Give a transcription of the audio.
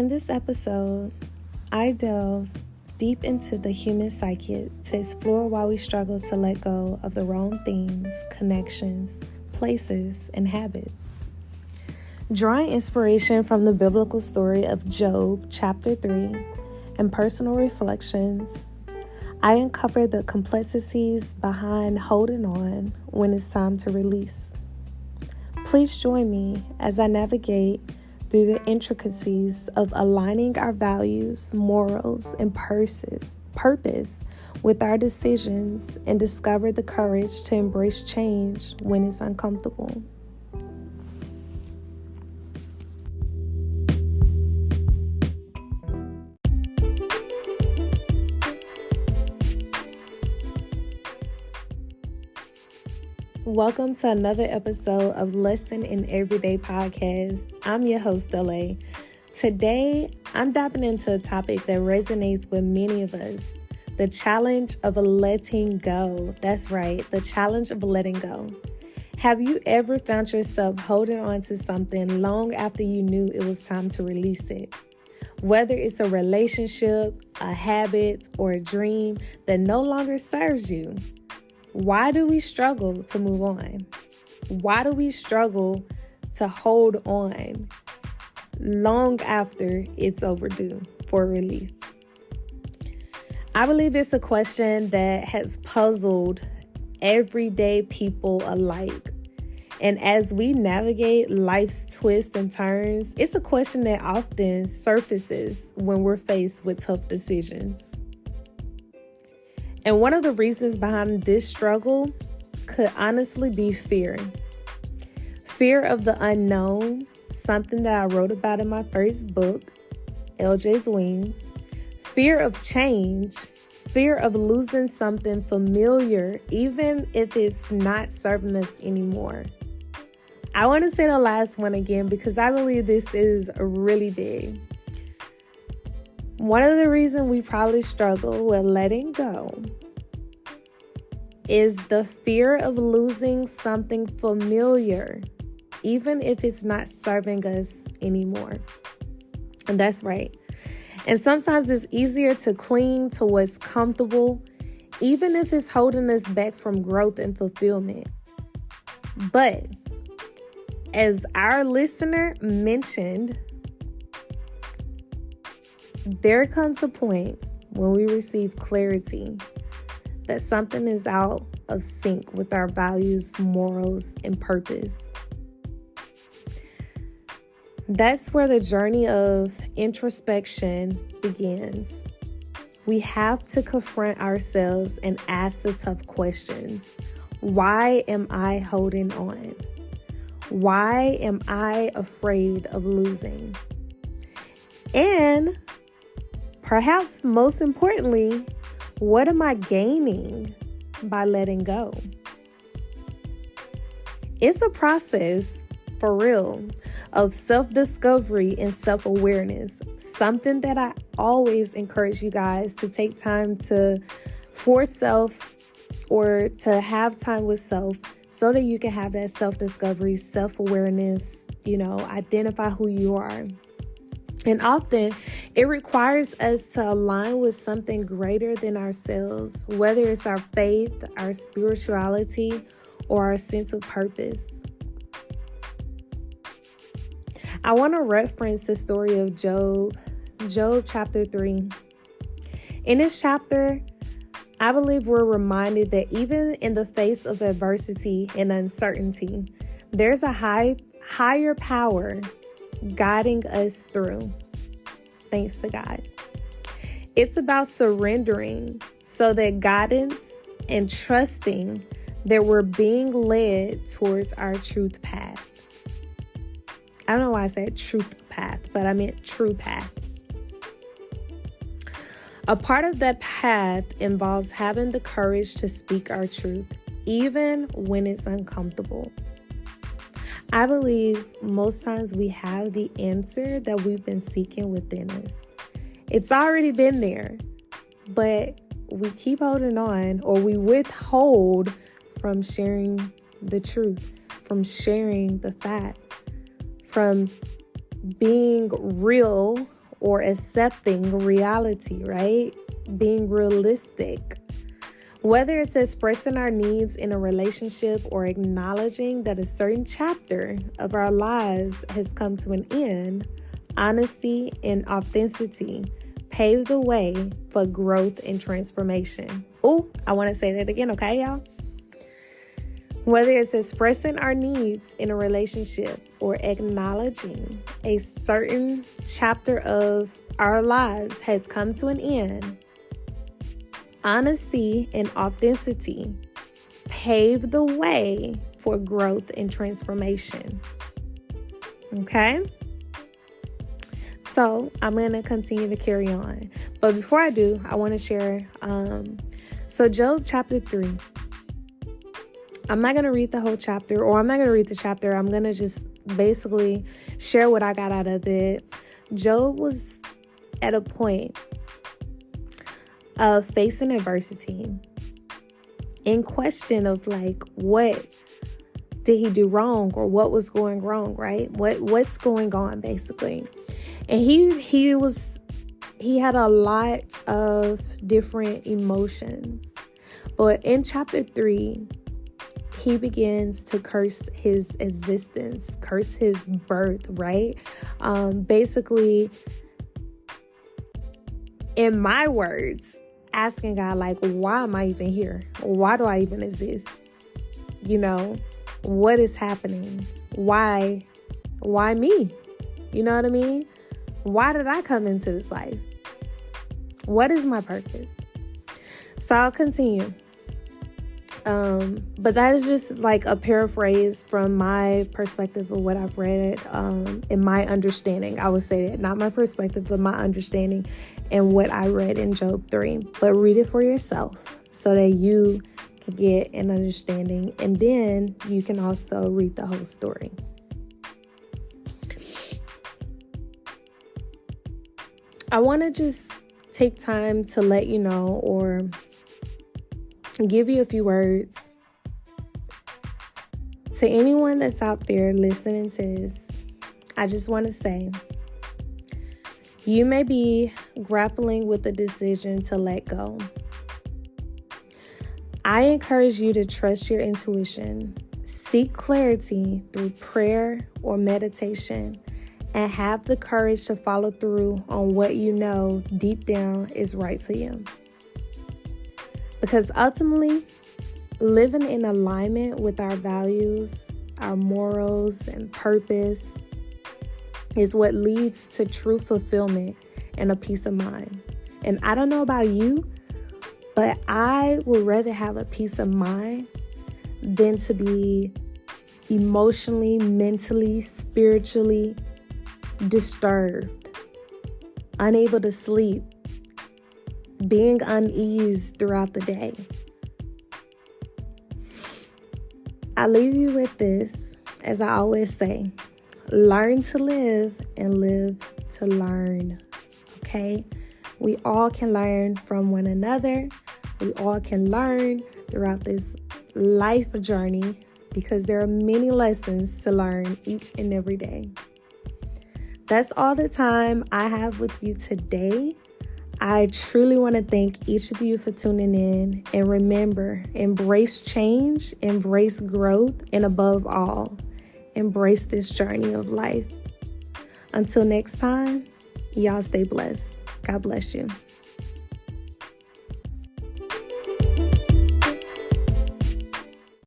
In this episode, I delve deep into the human psyche to explore why we struggle to let go of the wrong themes, connections, places, and habits. Drawing inspiration from the biblical story of Job, chapter 3, and personal reflections, I uncover the complexities behind holding on when it's time to release. Please join me as I navigate through the intricacies of aligning our values, morals, and purpose with our decisions and discover the courage to embrace change when it's uncomfortable. Welcome to another episode of Lesson in Everyday Podcast. I'm your host, Dele. Today, I'm diving into a topic that resonates with many of us, the challenge of letting go. That's right, the challenge of letting go. Have you ever found yourself holding on to something long after you knew it was time to release it? Whether it's a relationship, a habit, or a dream that no longer serves you. Why do we struggle to move on? Why do we struggle to hold on long after it's overdue for release? I believe it's a question that has puzzled everyday people alike. And as we navigate life's twists and turns, it's a question that often surfaces when we're faced with tough decisions. And one of the reasons behind this struggle could honestly be fear. Fear of the unknown, something that I wrote about in my first book, LJ's Wings. Fear of change, fear of losing something familiar, even if it's not serving us anymore. I want to say the last one again because I believe this is really big. One of the reasons we probably struggle with letting go is the fear of losing something familiar, even if it's not serving us anymore. And that's right. And sometimes it's easier to cling to what's comfortable, even if it's holding us back from growth and fulfillment. But as our listener mentioned, there comes a point when we receive clarity that something is out of sync with our values, morals, and purpose. That's where the journey of introspection begins. We have to confront ourselves and ask the tough questions. Why am I holding on? Why am I afraid of losing? And perhaps most importantly, what am I gaining by letting go? It's a process, for real, of self-discovery and self-awareness. Something that I always encourage you guys to take time for self or to have time with self so that you can have that self-discovery, self-awareness, identify who you are. And often it requires us to align with something greater than ourselves, whether it's our faith, our spirituality, or our sense of purpose. I want to reference the story of Job chapter 3. In this chapter, I believe we're reminded that even in the face of adversity and uncertainty, there's a higher power guiding us through. Thanks to God. It's about surrendering so that guidance and trusting that we're being led towards our truth path. I don't know why I said truth path, but I meant true path. A part of that path involves having the courage to speak our truth, even when it's uncomfortable. I believe most times we have the answer that we've been seeking within us. It's already been there, but we keep holding on or we withhold from sharing the truth, from sharing the fact, from being real or accepting reality, right? Being realistic. Whether it's expressing our needs in a relationship or acknowledging that a certain chapter of our lives has come to an end, honesty and authenticity pave the way for growth and transformation. Oh, I want to say that again, okay, y'all? Whether it's expressing our needs in a relationship or acknowledging a certain chapter of our lives has come to an end, honesty and authenticity pave the way for growth and transformation. Okay? So I'm going to continue to carry on. But before I do, I want to share. So Job chapter 3. I'm not going to read the whole chapter, or I'm not going to read the chapter. I'm going to just basically share what I got out of it. Job was at a point of facing adversity, in question of like, what did he do wrong, or what was going wrong, right? What's going on, basically. And he had a lot of different emotions. But in chapter 3, he begins to curse his existence, curse his birth, right? Basically, in my words, asking God, like, why am I even here? Why do I even exist? You know, what is happening? Why me? You know what I mean? Why did I come into this life? What is my purpose? So I'll continue. But that is just like a paraphrase from my perspective of what I've read, in my understanding. I would say that, not my perspective, but my understanding and what I read in Job 3. But read it for yourself so that you can get an understanding, and then you can also read the whole story. I want to just take time to let you know, or give you a few words to anyone that's out there listening to this. I just want to say, you may be grappling with the decision to let go. I encourage you to trust your intuition, seek clarity through prayer or meditation, and have the courage to follow through on what you know deep down is right for you. Because ultimately, living in alignment with our values, our morals, and purpose is what leads to true fulfillment and a peace of mind. And I don't know about you, but I would rather have a peace of mind than to be emotionally, mentally, spiritually disturbed, unable to sleep, being uneased throughout the day. I leave you with this, as I always say, learn to live and live to learn, okay? We all can learn from one another. We all can learn throughout this life journey, because there are many lessons to learn each and every day. That's all the time I have with you today. I truly want to thank each of you for tuning in. And remember, embrace change, embrace growth, and above all, embrace this journey of life. Until next time, y'all stay blessed. God bless you.